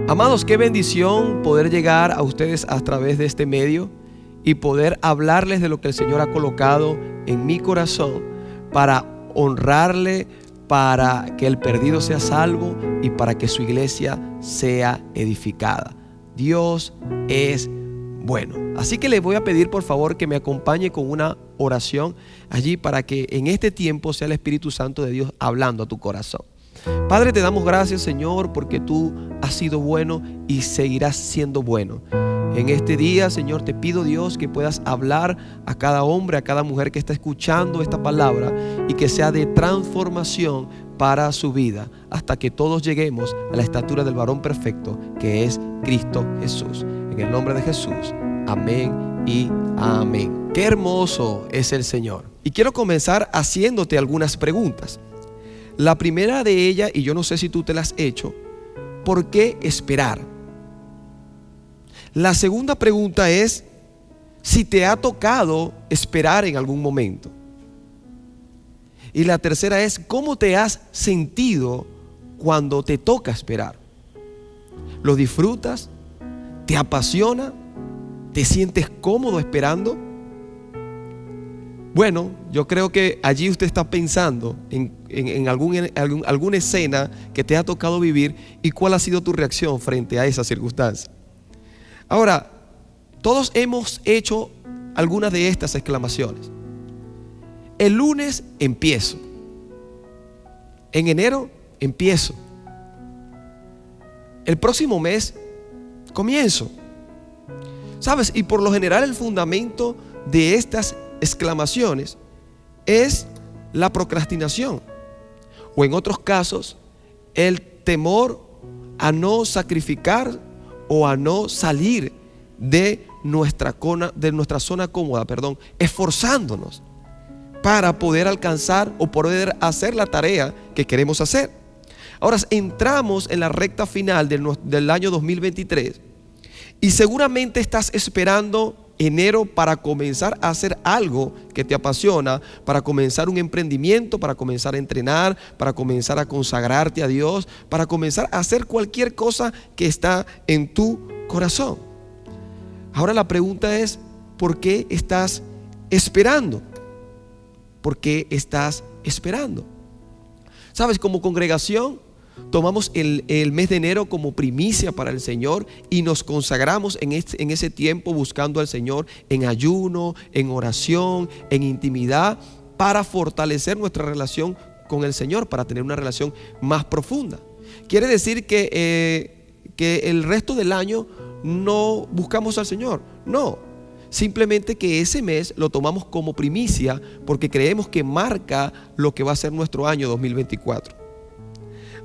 Amados, qué bendición poder llegar a ustedes a través de este medio y poder hablarles de lo que el Señor ha colocado en mi corazón para honrarle, para que el perdido sea salvo y para que su iglesia sea edificada. Dios es bueno. Así que les voy a pedir por favor que me acompañe con una oración allí para que en este tiempo sea el Espíritu Santo de Dios hablando a tu corazón. Padre, te damos gracias, Señor, porque tú has sido bueno y seguirás siendo bueno. En este día, Señor, te pido, Dios, que puedas hablar a cada hombre, a cada mujer que está escuchando esta palabra y que sea de transformación para su vida, hasta que todos lleguemos a la estatura del varón perfecto, que es Cristo Jesús. En el nombre de Jesús, amén y amén. Qué hermoso es el Señor. Y quiero comenzar haciéndote algunas preguntas. La primera de ellas, y yo no sé si tú te las has hecho, ¿por qué esperar? La segunda pregunta es si te ha tocado esperar en algún momento. Y la tercera es ¿cómo te has sentido cuando te toca esperar? ¿Lo disfrutas? ¿Te apasiona? ¿Te sientes cómodo esperando? Bueno, yo creo que allí usted está pensando en alguna escena que te ha tocado vivir y cuál ha sido tu reacción frente a esa circunstancia. Ahora, todos hemos hecho algunas de estas exclamaciones. El lunes empiezo. En enero empiezo. El próximo mes comienzo. ¿Sabes? Y por lo general el fundamento de estas exclamaciones es la procrastinación, o en otros casos el temor a no sacrificar o a no salir de nuestra zona cómoda, esforzándonos para poder alcanzar o poder hacer la tarea que queremos hacer. Ahora entramos en la recta final del año 2023 y seguramente estás esperando enero para comenzar a hacer algo que te apasiona, para comenzar un emprendimiento, para comenzar a entrenar, para comenzar a consagrarte a Dios, para comenzar a hacer cualquier cosa que está en tu corazón. Ahora la pregunta es, ¿por qué estás esperando? ¿Por qué estás esperando? ¿Sabes? Como congregación tomamos el mes de enero como primicia para el Señor y nos consagramos en ese tiempo buscando al Señor en ayuno, en oración, en intimidad, para fortalecer nuestra relación con el Señor, para tener una relación más profunda. Quiere decir que el resto del año no buscamos al Señor. No, simplemente que ese mes lo tomamos como primicia porque creemos que marca lo que va a ser nuestro año 2024.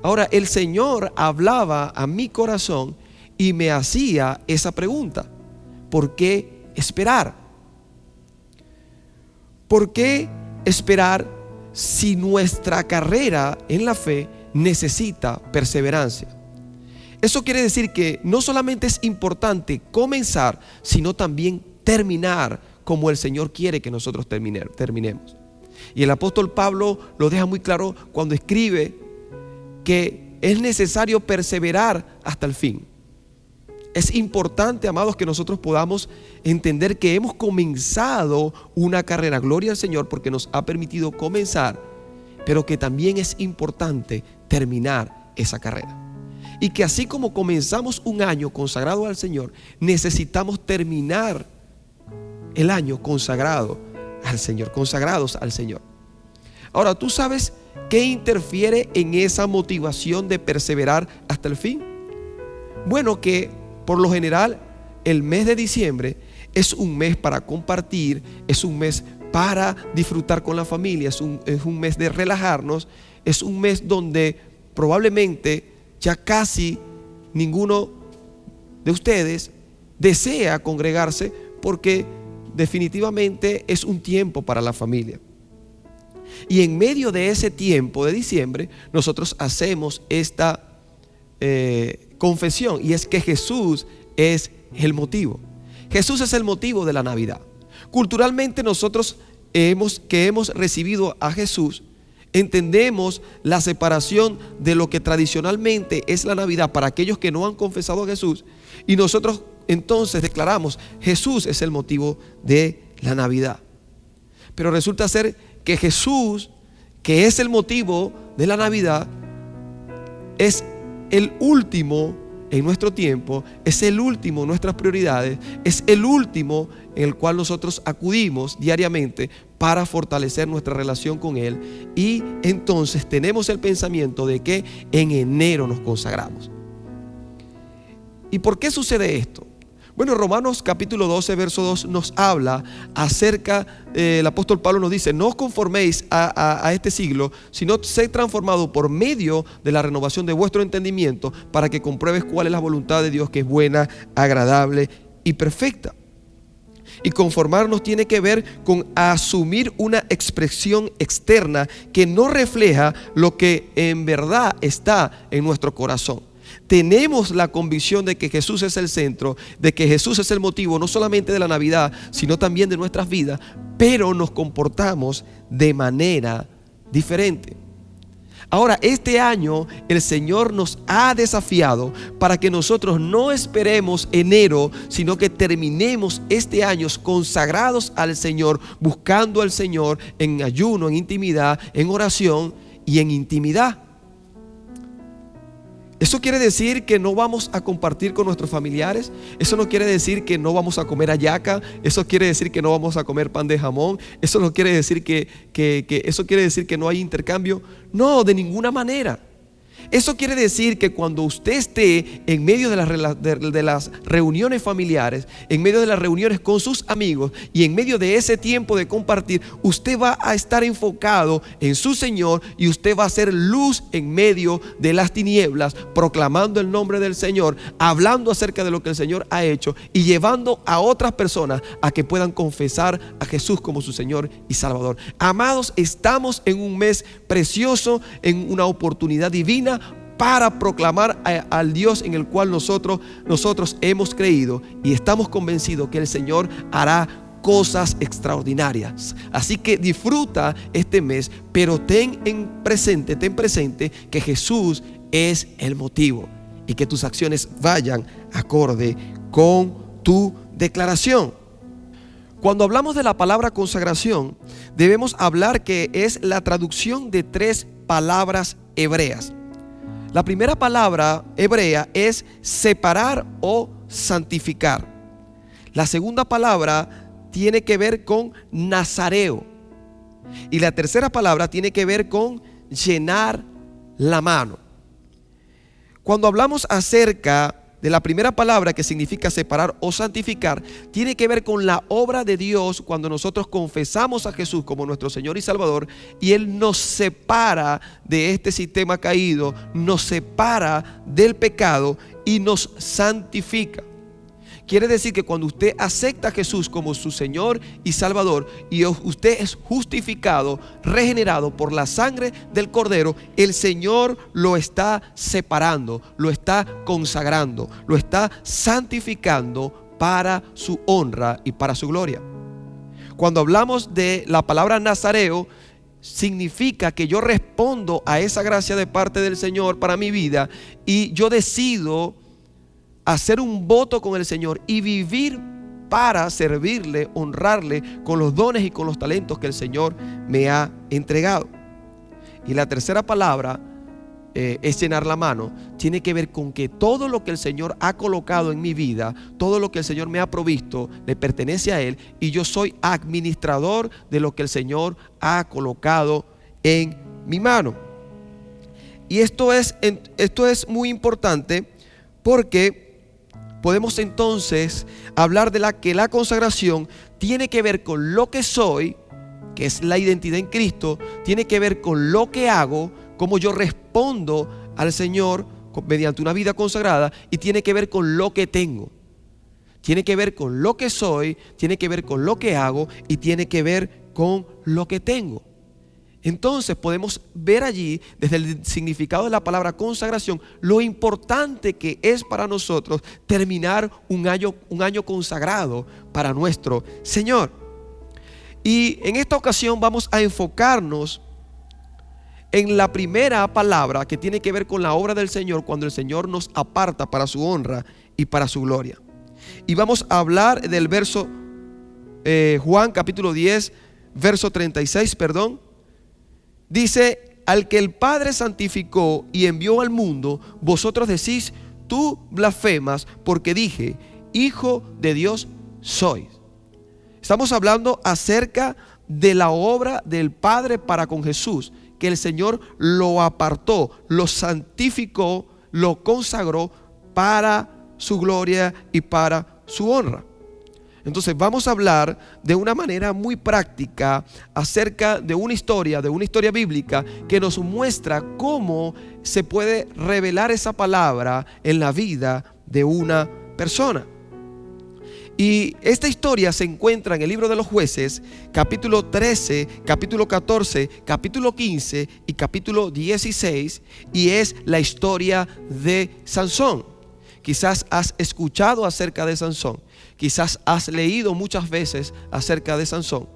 Ahora, el Señor hablaba a mi corazón y me hacía esa pregunta: ¿por qué esperar? ¿Por qué esperar si nuestra carrera en la fe necesita perseverancia? Eso quiere decir que no solamente es importante comenzar, sino también terminar como el Señor quiere que nosotros terminemos. Y el apóstol Pablo lo deja muy claro cuando escribe que es necesario perseverar hasta el fin. Es importante, amados, que nosotros podamos entender que hemos comenzado una carrera, gloria al Señor, porque nos ha permitido comenzar, pero que también es importante terminar esa carrera. Y que así como comenzamos un año consagrado al Señor, necesitamos terminar el año consagrados al Señor. Ahora, ¿tú sabes qué interfiere en esa motivación de perseverar hasta el fin? Bueno, que por lo general el mes de diciembre es un mes para compartir, es un mes para disfrutar con la familia, es un mes de relajarnos, es un mes donde probablemente ya casi ninguno de ustedes desea congregarse porque definitivamente es un tiempo para la familia. Y en medio de ese tiempo de diciembre nosotros hacemos esta confesión, y es que Jesús es el motivo. Jesús es el motivo de la Navidad. Culturalmente nosotros que hemos recibido a Jesús, entendemos la separación de lo que tradicionalmente es la Navidad para aquellos que no han confesado a Jesús, y nosotros entonces declaramos: Jesús es el motivo de la Navidad. Pero resulta ser que Jesús, que es el motivo de la Navidad, es el último en nuestro tiempo, es el último en nuestras prioridades, es el último en el cual nosotros acudimos diariamente para fortalecer nuestra relación con Él. Y entonces tenemos el pensamiento de que en enero nos consagramos. ¿Y por qué sucede esto? Bueno, Romanos capítulo 12, verso 2 nos habla acerca, el apóstol Pablo nos dice: no os conforméis a este siglo, sino sed transformados por medio de la renovación de vuestro entendimiento, para que compruebes cuál es la voluntad de Dios, que es buena, agradable y perfecta. Y conformarnos tiene que ver con asumir una expresión externa que no refleja lo que en verdad está en nuestro corazón. Tenemos la convicción de que Jesús es el centro, de que Jesús es el motivo no solamente de la Navidad, sino también de nuestras vidas, pero nos comportamos de manera diferente. Ahora, este año el Señor nos ha desafiado para que nosotros no esperemos enero, sino que terminemos este año consagrados al Señor, buscando al Señor en ayuno, en intimidad, en oración y en intimidad. Eso quiere decir que no vamos a compartir con nuestros familiares. Eso no quiere decir que no vamos a comer hallaca. Eso quiere decir que no vamos a comer pan de jamón. Eso no quiere decir eso quiere decir que no hay intercambio. No, de ninguna manera. Eso quiere decir que cuando usted esté en medio de las reuniones familiares, en medio de las reuniones con sus amigos y en medio de ese tiempo de compartir, usted va a estar enfocado en su Señor y usted va a ser luz en medio de las tinieblas, proclamando el nombre del Señor, hablando acerca de lo que el Señor ha hecho y llevando a otras personas a que puedan confesar a Jesús como su Señor y Salvador. Amados, estamos en un mes precioso, en una oportunidad divina para proclamar al Dios en el cual nosotros hemos creído, y estamos convencidos que el Señor hará cosas extraordinarias. Así que disfruta este mes, pero ten presente que Jesús es el motivo y que tus acciones vayan acorde con tu declaración. Cuando hablamos de la palabra consagración, debemos hablar que es la traducción de 3 palabras hebreas. La primera palabra hebrea es separar o santificar. La segunda palabra tiene que ver con nazareo. Y la tercera palabra tiene que ver con llenar la mano. Cuando hablamos acerca de la primera palabra, que significa separar o santificar, tiene que ver con la obra de Dios cuando nosotros confesamos a Jesús como nuestro Señor y Salvador, y Él nos separa de este sistema caído, nos separa del pecado y nos santifica. Quiere decir que cuando usted acepta a Jesús como su Señor y Salvador y usted es justificado, regenerado por la sangre del Cordero, el Señor lo está separando, lo está consagrando, lo está santificando para su honra y para su gloria. Cuando hablamos de la palabra nazareo, significa que yo respondo a esa gracia de parte del Señor para mi vida y yo decido hacer un voto con el Señor y vivir para servirle, honrarle con los dones y con los talentos que el Señor me ha entregado. Y la tercera palabra es llenar la mano. Tiene que ver con que todo lo que el Señor ha colocado en mi vida, todo lo que el Señor me ha provisto, le pertenece a Él, y yo soy administrador de lo que el Señor ha colocado en mi mano. Y esto es muy importante, porque podemos entonces hablar de que la consagración tiene que ver con lo que soy, que es la identidad en Cristo, tiene que ver con lo que hago, cómo yo respondo al Señor mediante una vida consagrada, y tiene que ver con lo que tengo. Tiene que ver con lo que soy, tiene que ver con lo que hago y tiene que ver con lo que tengo. Entonces podemos ver allí, desde el significado de la palabra consagración, lo importante que es para nosotros terminar un año consagrado para nuestro Señor. Y en esta ocasión vamos a enfocarnos en la primera palabra que tiene que ver con la obra del Señor, cuando el Señor nos aparta para su honra y para su gloria. Y vamos a hablar del verso Juan capítulo 10, verso 36, dice: al que el Padre santificó y envió al mundo, vosotros decís, tú blasfemas, porque dije, Hijo de Dios sois. Estamos hablando acerca de la obra del Padre para con Jesús, que el Señor lo apartó, lo santificó, lo consagró para su gloria y para su honra. Entonces vamos a hablar de una manera muy práctica acerca de una historia bíblica que nos muestra cómo se puede revelar esa palabra en la vida de una persona. Y esta historia se encuentra en el libro de los Jueces, capítulo 13, capítulo 14, capítulo 15 y capítulo 16, y es la historia de Sansón. Quizás has escuchado acerca de Sansón, quizás has leído muchas veces acerca de Sansón,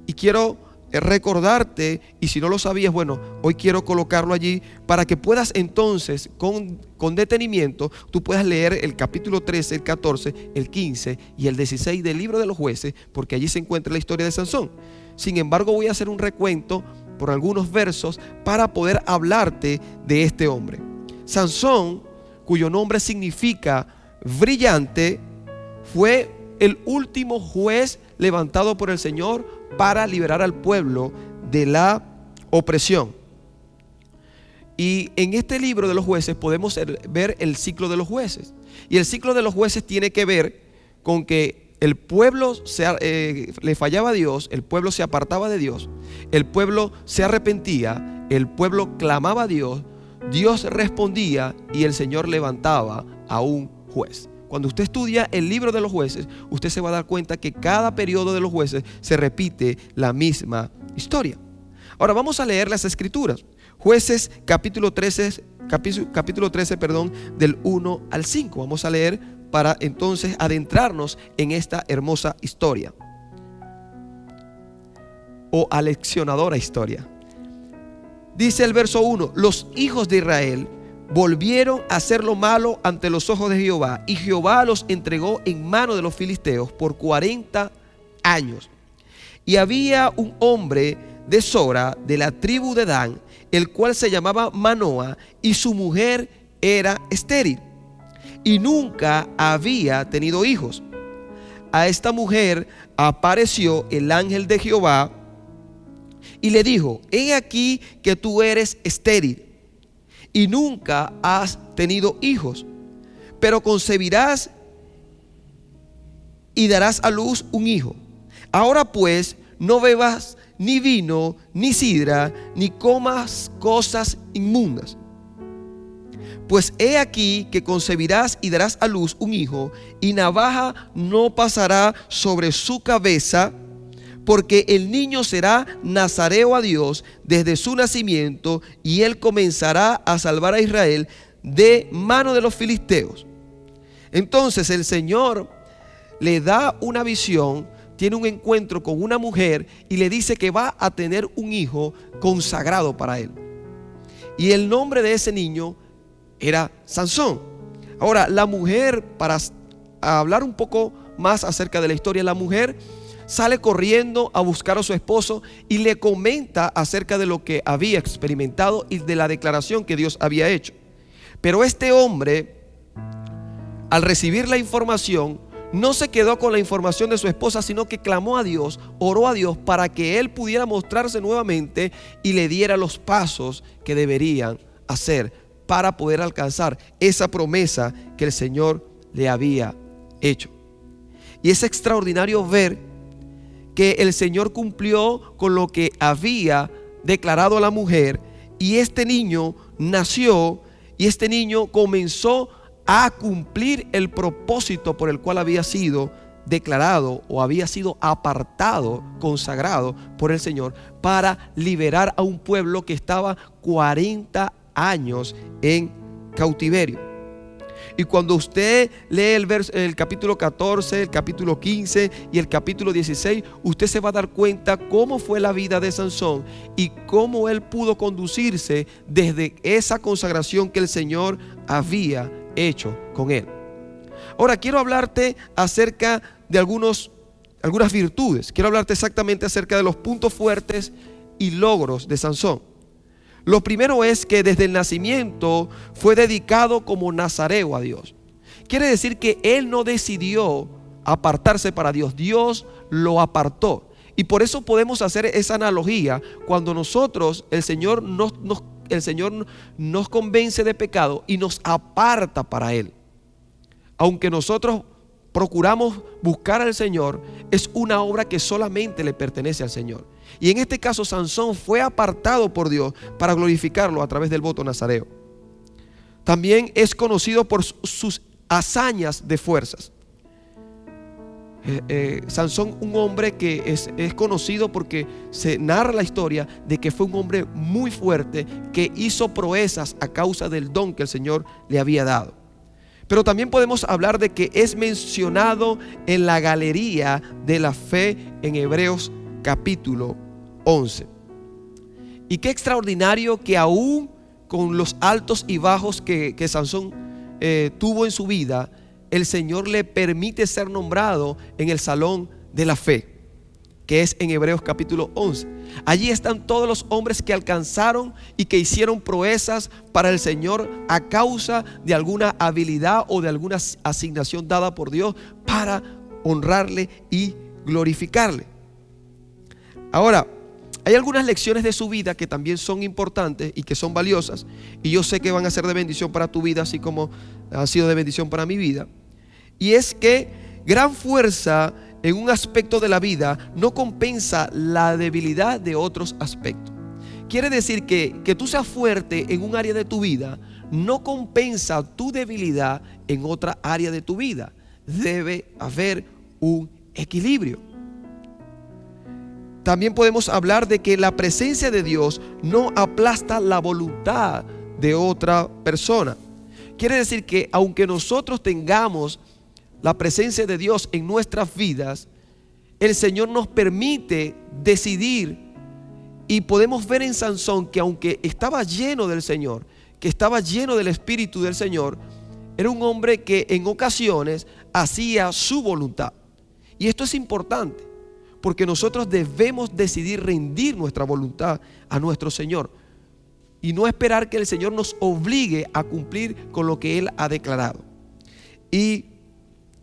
y quiero recordarte, y si no lo sabías, bueno, hoy quiero colocarlo allí para que puedas entonces con detenimiento, tú puedas leer el capítulo 13, el 14, el 15 y el 16 del libro de los Jueces, porque allí se encuentra la historia de Sansón. Sin embargo, voy a hacer un recuento por algunos versos para poder hablarte de este hombre. Sansón, cuyo nombre significa brillante, fue el último juez levantado por el Señor para liberar al pueblo de la opresión. Y en este libro de los Jueces podemos ver el ciclo de los jueces. Y el ciclo de los jueces tiene que ver con que el pueblo le fallaba a Dios, el pueblo se apartaba de Dios, el pueblo se arrepentía, el pueblo clamaba a Dios, Dios respondía y el Señor levantaba a un juez. Cuando usted estudia el libro de los Jueces, usted se va a dar cuenta que cada periodo de los jueces se repite la misma historia. Ahora vamos a leer las escrituras. Jueces capítulo 13, del 1 al 5. Vamos a leer para entonces adentrarnos en esta hermosa historia o aleccionadora historia. Dice el verso 1: los hijos de Israel volvieron a hacer lo malo ante los ojos de Jehová, y Jehová los entregó en mano de los filisteos por 40 años. Y había un hombre de Sora, de la tribu de Dan, el cual se llamaba Manoa, y su mujer era estéril, y nunca había tenido hijos. A esta mujer apareció el ángel de Jehová y le dijo: he aquí que tú eres estéril y nunca has tenido hijos, pero concebirás y darás a luz un hijo. Ahora pues, no bebas ni vino, ni sidra, ni comas cosas inmundas. Pues he aquí que concebirás y darás a luz un hijo, y navaja no pasará sobre su cabeza, porque el niño será nazareo a Dios desde su nacimiento, y él comenzará a salvar a Israel de mano de los filisteos. Entonces el Señor le da una visión, tiene un encuentro con una mujer y le dice que va a tener un hijo consagrado para él. Y el nombre de ese niño era Sansón. Ahora, la mujer, para hablar un poco más acerca de la historia, la mujer sale corriendo a buscar a su esposo y le comenta acerca de lo que había experimentado y de la declaración que Dios había hecho. Pero este hombre, al recibir la información, no se quedó con la información de su esposa, sino que clamó a Dios, oró a Dios para que él pudiera mostrarse nuevamente y le diera los pasos que deberían hacer para poder alcanzar esa promesa que el Señor le había hecho. Y es extraordinario ver que el Señor cumplió con lo que había declarado a la mujer, y este niño nació, y este niño comenzó a cumplir el propósito por el cual había sido declarado o había sido apartado, consagrado por el Señor para liberar a un pueblo que estaba 40 años en cautiverio. Y cuando usted lee el capítulo 14, el capítulo 15 y el capítulo 16, usted se va a dar cuenta cómo fue la vida de Sansón y cómo él pudo conducirse desde esa consagración que el Señor había hecho con él. Ahora quiero hablarte acerca de algunas virtudes. Quiero hablarte exactamente acerca de los puntos fuertes y logros de Sansón. Lo primero es que desde el nacimiento fue dedicado como nazareo a Dios. Quiere decir que él no decidió apartarse para Dios, Dios lo apartó. Y por eso podemos hacer esa analogía cuando nosotros, el Señor nos convence de pecado y nos aparta para Él. Aunque nosotros procuramos buscar al Señor, es una obra que solamente le pertenece al Señor. Y en este caso Sansón fue apartado por Dios para glorificarlo a través del voto nazareo. También es conocido por sus hazañas de fuerzas. Sansón, un hombre que es conocido porque se narra la historia de que fue un hombre muy fuerte que hizo proezas a causa del don que el Señor le había dado. Pero también podemos hablar de que es mencionado en la galería de la fe en Hebreos capítulo 11. Y qué extraordinario que aún con los altos y bajos que Sansón tuvo en su vida, el Señor le permite ser nombrado en el salón de la fe, que es en Hebreos capítulo 11. Allí están todos los hombres que alcanzaron y que hicieron proezas para el Señor a causa de alguna habilidad o de alguna asignación dada por Dios para honrarle y glorificarle. Ahora, hay algunas lecciones de su vida que también son importantes y que son valiosas, y yo sé que van a ser de bendición para tu vida, así como han sido de bendición para mi vida. Y es que gran fuerza en un aspecto de la vida no compensa la debilidad de otros aspectos. Quiere decir que tú seas fuerte en un área de tu vida no compensa tu debilidad en otra área de tu vida. Debe haber un equilibrio. También podemos hablar de que la presencia de Dios no aplasta la voluntad de otra persona. Quiere decir que aunque nosotros tengamos la presencia de Dios en nuestras vidas, el Señor nos permite decidir, y podemos ver en Sansón que aunque estaba lleno del Señor, que estaba lleno del Espíritu del Señor, era un hombre que en ocasiones hacía su voluntad. Y esto es importante, porque nosotros debemos decidir rendir nuestra voluntad a nuestro Señor y no esperar que el Señor nos obligue a cumplir con lo que Él ha declarado. Y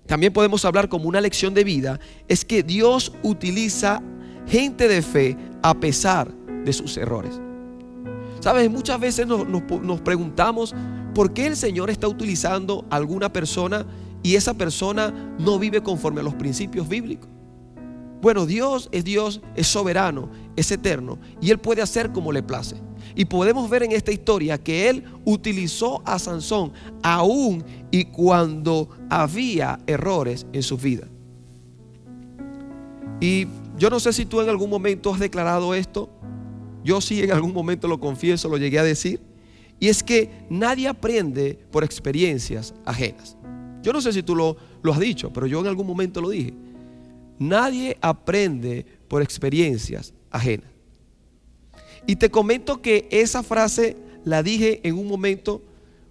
también podemos hablar como una lección de vida, es que Dios utiliza gente de fe a pesar de sus errores. ¿Sabes? Muchas veces nos preguntamos por qué el Señor está utilizando a alguna persona y esa persona no vive conforme a los principios bíblicos. Bueno, Dios, es soberano, es eterno, y Él puede hacer como le place. Y podemos ver en esta historia que Él utilizó a Sansón aún y cuando había errores en su vida. Y yo no sé si tú en algún momento has declarado esto. Yo sí, en algún momento lo confieso, lo llegué a decir. Y es que nadie aprende por experiencias ajenas. Yo no sé si tú lo has dicho, pero yo en algún momento lo dije. Nadie aprende por experiencias ajenas. Y te comento que esa frase la dije en un momento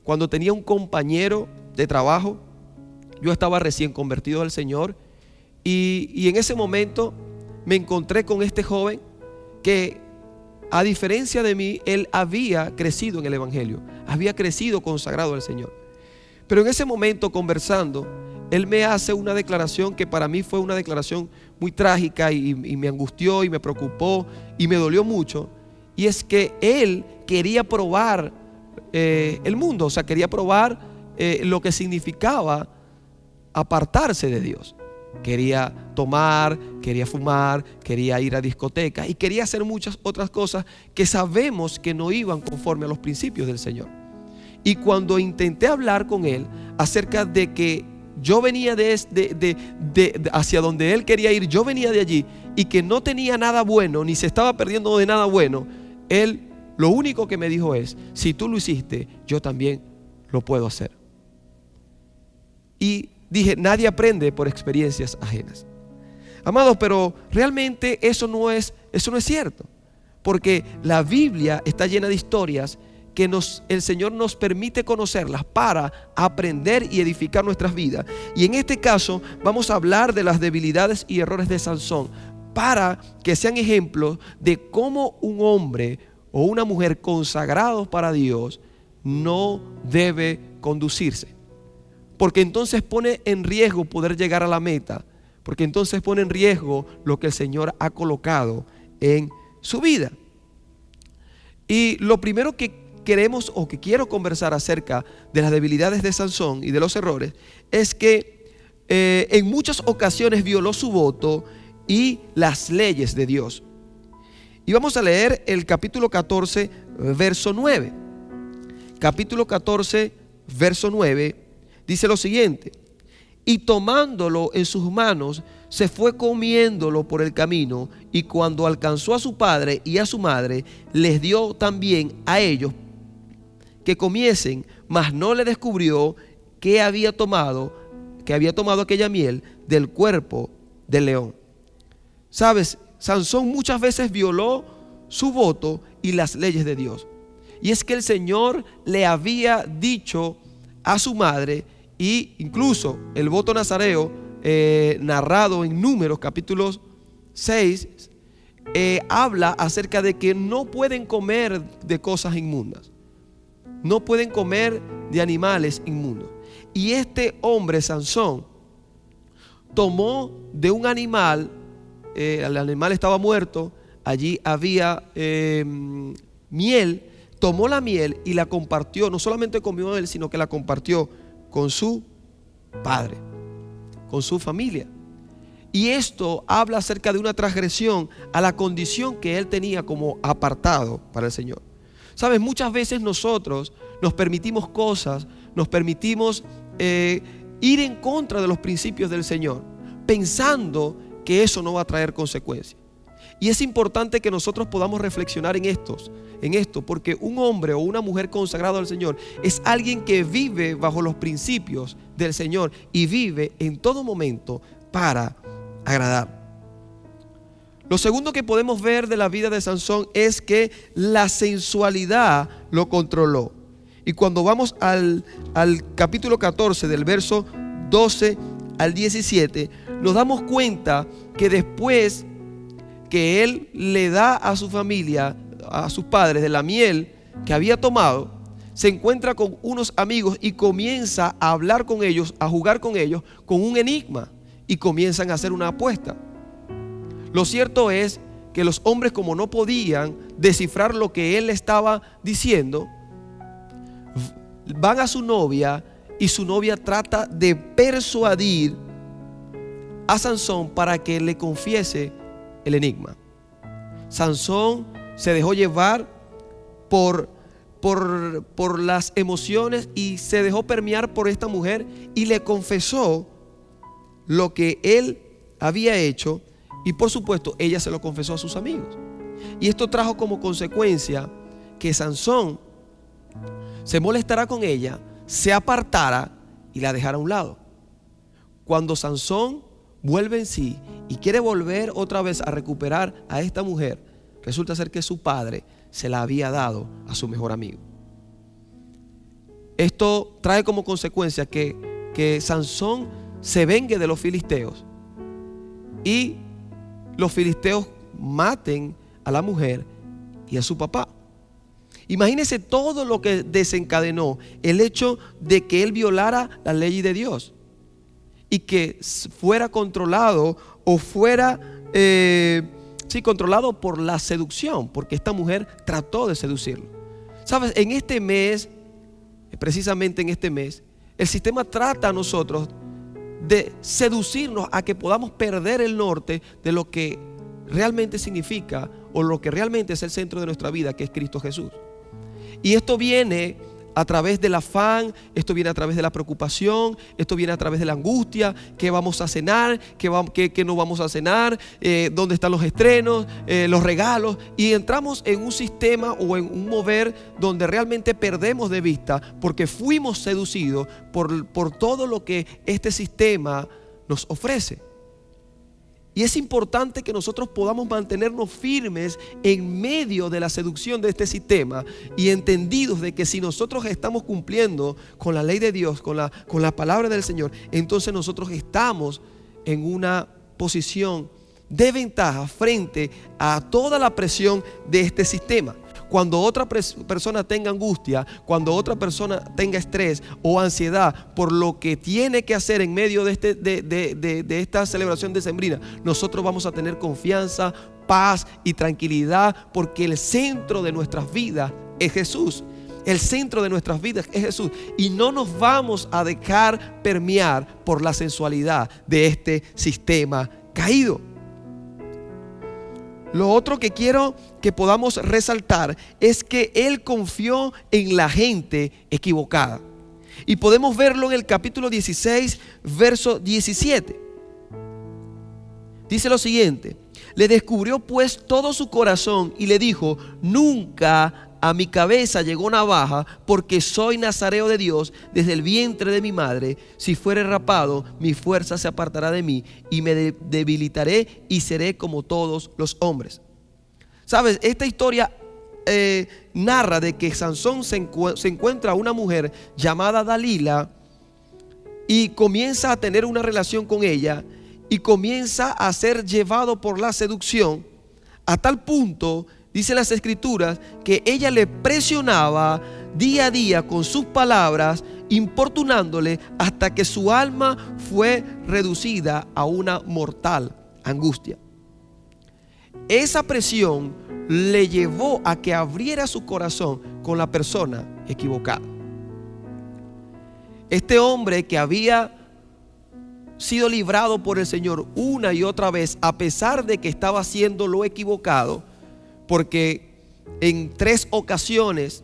cuando tenía un compañero de trabajo. Yo estaba recién convertido al Señor y en ese momento me encontré con este joven que, a diferencia de mí, él había crecido en el Evangelio, había crecido consagrado al Señor. Pero en ese momento, conversando, él me hace una declaración que para mí fue una declaración muy trágica y me angustió y me preocupó y me dolió mucho. Y es que él quería probar el mundo, o sea, quería probar lo que significaba apartarse de Dios. Quería tomar, quería fumar, quería ir a discotecas y quería hacer muchas otras cosas que sabemos que no iban conforme a los principios del Señor. Y cuando intenté hablar con él acerca de que yo venía hacia donde él quería ir, yo venía de allí y que no tenía nada bueno, ni se estaba perdiendo de nada bueno, él lo único que me dijo es: si tú lo hiciste, yo también lo puedo hacer. Y dije, nadie aprende por experiencias ajenas. Amados, pero realmente eso no es cierto. Porque la Biblia está llena de historias que el Señor nos permite conocerlas para aprender y edificar nuestras vidas. Y en este caso vamos a hablar de las debilidades y errores de Sansón, para que sean ejemplos de cómo un hombre o una mujer consagrados para Dios no debe conducirse. Porque entonces pone en riesgo poder llegar a la meta. Porque entonces pone en riesgo lo que el Señor ha colocado en su vida. Y lo primero que queremos o que quiero conversar acerca de las debilidades de Sansón y de los errores es que en muchas ocasiones violó su voto y las leyes de Dios. Y vamos a leer el capítulo 14, verso 9. Capítulo 14, verso 9, dice lo siguiente: y tomándolo en sus manos, se fue comiéndolo por el camino, y cuando alcanzó a su padre y a su madre, les dio también a ellos que comiesen, mas no le descubrió que había tomado aquella miel del cuerpo del león. ¿Sabes? Sansón muchas veces violó su voto y las leyes de Dios. Y es que el Señor le había dicho a su madre, y incluso el voto nazareo narrado en Números capítulo 6 habla acerca de que no pueden comer de cosas inmundas, no pueden comer de animales inmundos. Y este hombre Sansón tomó de un animal, el animal estaba muerto, allí había miel, tomó la miel y la compartió. No solamente comió él, sino que la compartió con su padre, con su familia. Y esto habla acerca de una transgresión a la condición que él tenía como apartado para el Señor. Sabes, muchas veces nosotros nos permitimos cosas, nos permitimos ir en contra de los principios del Señor, pensando que eso no va a traer consecuencias. Y es importante que nosotros podamos reflexionar en esto, porque un hombre o una mujer consagrado al Señor es alguien que vive bajo los principios del Señor y vive en todo momento para agradar. Lo segundo que podemos ver de la vida de Sansón es que la sensualidad lo controló. Y cuando vamos al capítulo 14, del verso 12 al 17, nos damos cuenta que después que él le da a su familia, a sus padres, de la miel que había tomado, se encuentra con unos amigos y comienza a hablar con ellos, a jugar con ellos con un enigma, y comienzan a hacer una apuesta. Lo cierto es que los hombres, como no podían descifrar lo que él estaba diciendo, van a su novia y su novia trata de persuadir a Sansón para que le confiese el enigma. Sansón se dejó llevar por las emociones y se dejó permear por esta mujer y le confesó lo que él había hecho, y por supuesto ella se lo confesó a sus amigos. Y esto trajo como consecuencia que Sansón se molestara con ella, se apartara y la dejara a un lado. Cuando Sansón vuelve en sí y quiere volver otra vez a recuperar a esta mujer, resulta ser que su padre se la había dado a su mejor amigo. Esto trae como consecuencia que Sansón se vengue de los filisteos y los filisteos maten a la mujer y a su papá. Imagínense todo lo que desencadenó el hecho de que él violara la ley de Dios y que fuera controlado o fuera controlado por la seducción, porque esta mujer trató de seducirlo. Sabes, en este mes, precisamente en este mes, el sistema trata a nosotros de seducirnos a que podamos perder el norte de lo que realmente significa o lo que realmente es el centro de nuestra vida, que es Cristo Jesús. Y esto viene a través del afán, esto viene a través de la preocupación, esto viene a través de la angustia. ¿Qué vamos a cenar? ¿Qué no vamos a cenar? ¿Dónde están los estrenos? Los regalos. Y entramos en un sistema o en un mover donde realmente perdemos de vista, porque fuimos seducidos por todo lo que este sistema nos ofrece. Y es importante que nosotros podamos mantenernos firmes en medio de la seducción de este sistema y entendidos de que si nosotros estamos cumpliendo con la ley de Dios, con la palabra del Señor, entonces nosotros estamos en una posición de ventaja frente a toda la presión de este sistema. Cuando otra persona tenga angustia, cuando otra persona tenga estrés o ansiedad por lo que tiene que hacer en medio de esta celebración decembrina, nosotros vamos a tener confianza, paz y tranquilidad, porque el centro de nuestras vidas es Jesús. El centro de nuestras vidas es Jesús, y no nos vamos a dejar permear por la sensualidad de este sistema caído. Lo otro que quiero que podamos resaltar es que él confió en la gente equivocada. Y podemos verlo en el capítulo 16, verso 17. Dice lo siguiente: le descubrió pues todo su corazón y le dijo: nunca a mi cabeza llegó navaja, porque soy nazareo de Dios desde el vientre de mi madre. Si fuere rapado, mi fuerza se apartará de mí y me debilitaré y seré como todos los hombres. ¿Sabes? Esta historia narra de que Sansón se encuentra a una mujer llamada Dalila y comienza a tener una relación con ella y comienza a ser llevado por la seducción, a tal punto, dice las escrituras, que ella le presionaba día a día con sus palabras, importunándole hasta que su alma fue reducida a una mortal angustia. Esa presión le llevó a que abriera su corazón con la persona equivocada. Este hombre que había sido librado por el Señor una y otra vez, a pesar de que estaba haciendo lo equivocado, porque en 3 ocasiones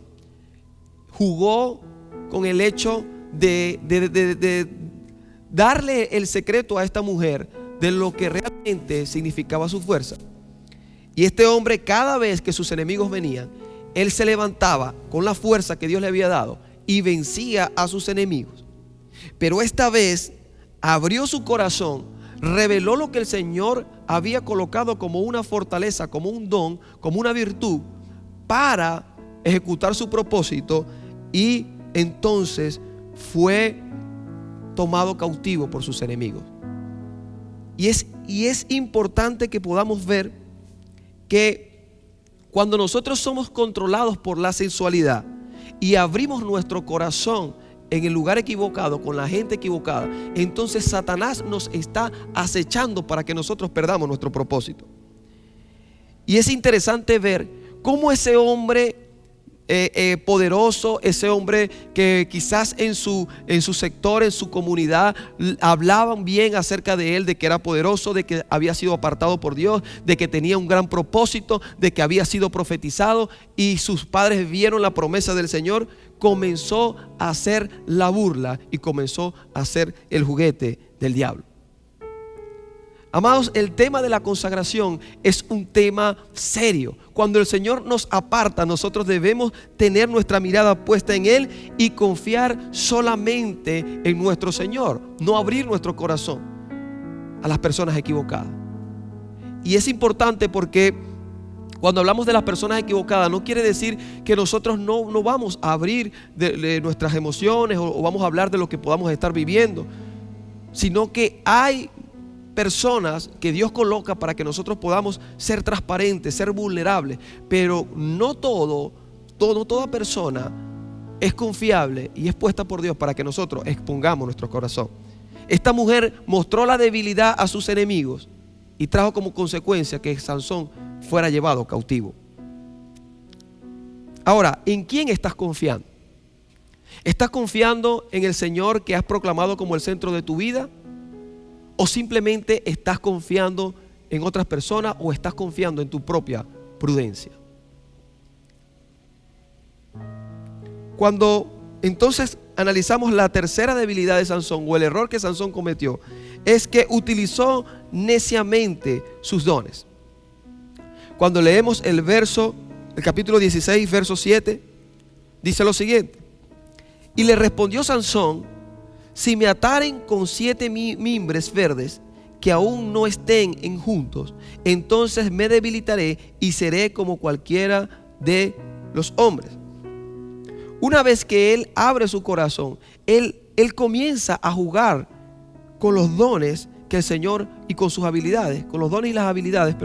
jugó con el hecho de darle el secreto a esta mujer de lo que realmente significaba su fuerza. Y este hombre, cada vez que sus enemigos venían, él se levantaba con la fuerza que Dios le había dado y vencía a sus enemigos. Pero esta vez abrió su corazón, reveló lo que el Señor había colocado como una fortaleza, como un don, como una virtud para ejecutar su propósito, y entonces fue tomado cautivo por sus enemigos. Y es importante que podamos ver que cuando nosotros somos controlados por la sensualidad y abrimos nuestro corazón en el lugar equivocado, con la gente equivocada, entonces Satanás nos está acechando para que nosotros perdamos nuestro propósito. Y es interesante ver cómo ese hombre poderoso, ese hombre que quizás en su sector, en su comunidad, hablaban bien acerca de él, de que era poderoso, de que había sido apartado por Dios, de que tenía un gran propósito, de que había sido profetizado, y sus padres vieron la promesa del Señor, comenzó a hacer la burla y comenzó a ser el juguete del diablo. Amados, el tema de la consagración es un tema serio. Cuando el Señor nos aparta, nosotros debemos tener nuestra mirada puesta en Él y confiar solamente en nuestro Señor, no abrir nuestro corazón a las personas equivocadas. Y es importante porque cuando hablamos de las personas equivocadas, no quiere decir que nosotros no vamos a abrir de nuestras emociones o vamos a hablar de lo que podamos estar viviendo, sino que hay personas que Dios coloca para que nosotros podamos ser transparentes, ser vulnerables, pero no toda persona es confiable y es puesta por Dios para que nosotros expongamos nuestro corazón. Esta mujer mostró la debilidad a sus enemigos y trajo como consecuencia que Sansón fuera llevado cautivo. Ahora, ¿en quién estás confiando? ¿Estás confiando en el Señor que has proclamado como el centro de tu vida? ¿O simplemente estás confiando en otras personas o estás confiando en tu propia prudencia? Cuando entonces analizamos la tercera debilidad de Sansón, o el error que Sansón cometió, es que utilizó neciamente sus dones. Cuando leemos el capítulo 16, verso 7, dice lo siguiente: y le respondió Sansón: si me ataren con 7 mimbres verdes que aún no estén enjuntos, entonces me debilitaré y seré como cualquiera de los hombres. Una vez que él abre su corazón, él comienza a jugar con los dones que el Señor, y con sus habilidades, con los dones y las habilidades,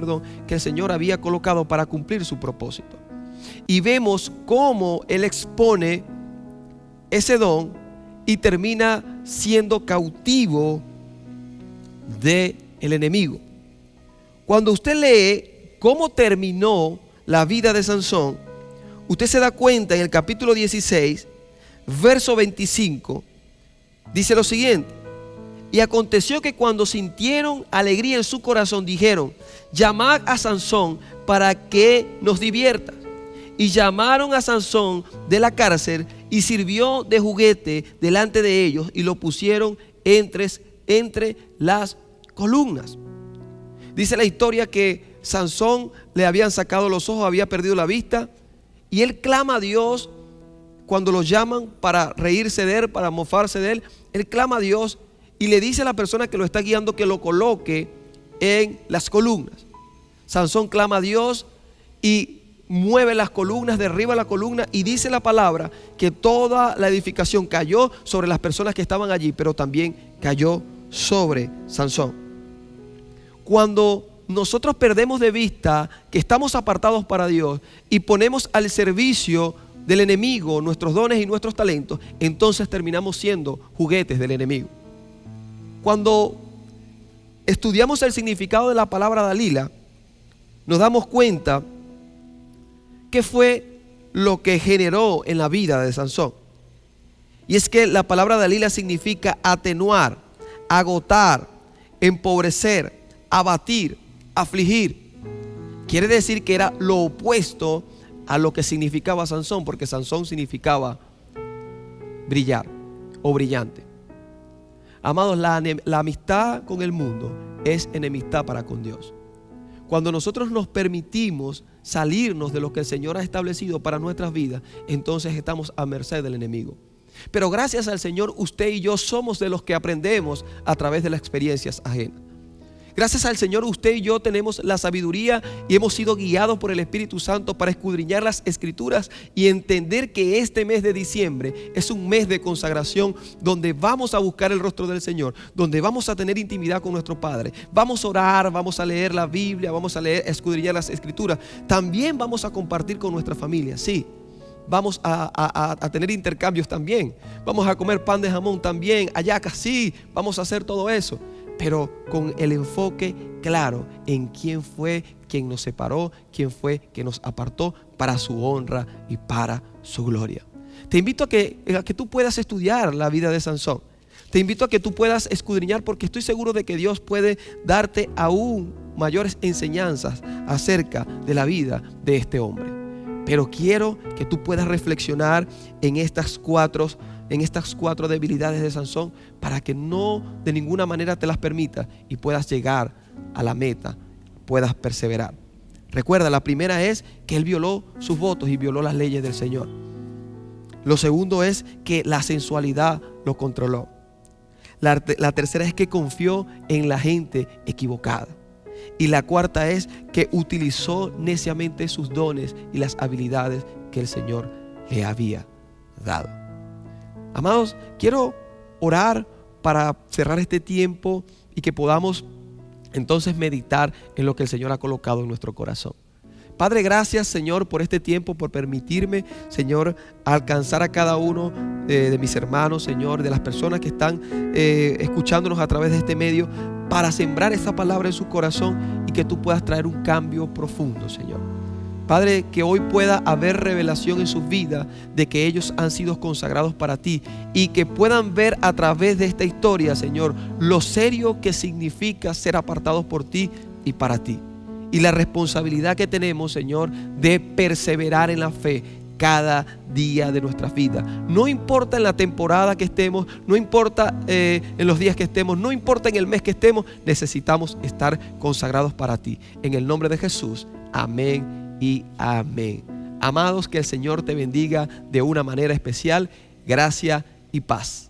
que el Señor había colocado para cumplir su propósito. Y vemos cómo él expone ese don y termina siendo cautivo del enemigo. Cuando usted lee cómo terminó la vida de Sansón, usted se da cuenta en el capítulo 16, verso 25, dice lo siguiente: y aconteció que cuando sintieron alegría en su corazón, dijeron: llamad a Sansón para que nos divierta. Y llamaron a Sansón de la cárcel, y sirvió de juguete delante de ellos, y lo pusieron entre las columnas. Dice la historia que Sansón le habían sacado los ojos, había perdido la vista, y él clama a Dios cuando lo llaman para reírse de él, para mofarse de él. Él clama a Dios y le dice a la persona que lo está guiando que lo coloque en las columnas. Sansón clama a Dios y mueve las columnas, derriba la columna, y dice la palabra que toda la edificación cayó sobre las personas que estaban allí, pero también cayó sobre Sansón. Cuando nosotros perdemos de vista que estamos apartados para Dios y ponemos al servicio del enemigo nuestros dones y nuestros talentos, entonces terminamos siendo juguetes del enemigo. Cuando estudiamos el significado de la palabra Dalila, nos damos cuenta que fue lo que generó en la vida de Sansón. Y es que la palabra Dalila significa atenuar, agotar, empobrecer, abatir, afligir. Quiere decir que era lo opuesto a lo que significaba Sansón, porque Sansón significaba brillar o brillante. Amados, la amistad con el mundo es enemistad para con Dios. Cuando nosotros nos permitimos salirnos de lo que el Señor ha establecido para nuestras vidas, entonces estamos a merced del enemigo. Pero gracias al Señor, usted y yo somos de los que aprendemos a través de las experiencias ajenas. Gracias al Señor, usted y yo tenemos la sabiduría y hemos sido guiados por el Espíritu Santo para escudriñar las Escrituras y entender que este mes de diciembre es un mes de consagración donde vamos a buscar el rostro del Señor, donde vamos a tener intimidad con nuestro Padre. Vamos a orar, vamos a leer la Biblia, vamos a escudriñar las Escrituras. También vamos a compartir con nuestra familia, sí. Vamos a tener intercambios también. Vamos a comer pan de jamón también, hallacas, sí. Vamos a hacer todo eso, pero con el enfoque claro en quién fue quien nos separó, quién fue quien nos apartó para su honra y para su gloria. Te invito a que tú puedas estudiar la vida de Sansón. Te invito a que tú puedas escudriñar, porque estoy seguro de que Dios puede darte aún mayores enseñanzas acerca de la vida de este hombre. Pero quiero que tú puedas reflexionar en estas cuatro debilidades de Sansón, para que no de ninguna manera te las permitas y puedas llegar a la meta, puedas perseverar. Recuerda, la primera es que él violó sus votos y violó las leyes del Señor. Lo segundo es que la sensualidad lo controló. La tercera es que confió en la gente equivocada. Y la cuarta es que utilizó neciamente sus dones y las habilidades que el Señor le había dado. Amados, quiero orar para cerrar este tiempo y que podamos entonces meditar en lo que el Señor ha colocado en nuestro corazón. Padre, gracias, Señor, por este tiempo, por permitirme, Señor, alcanzar a cada uno de mis hermanos, Señor, de las personas que están escuchándonos a través de este medio, para sembrar esta palabra en su corazón y que tú puedas traer un cambio profundo, Señor. Padre, que hoy pueda haber revelación en sus vidas de que ellos han sido consagrados para ti, y que puedan ver a través de esta historia, Señor, lo serio que significa ser apartados por ti y para ti, y la responsabilidad que tenemos, Señor, de perseverar en la fe, cada día de nuestras vidas. No importa en la temporada que estemos, no importa en los días que estemos, no importa en el mes que estemos, necesitamos estar consagrados para ti. En el nombre de Jesús, amén y amén. Amados, que el Señor te bendiga de una manera especial. Gracia y paz.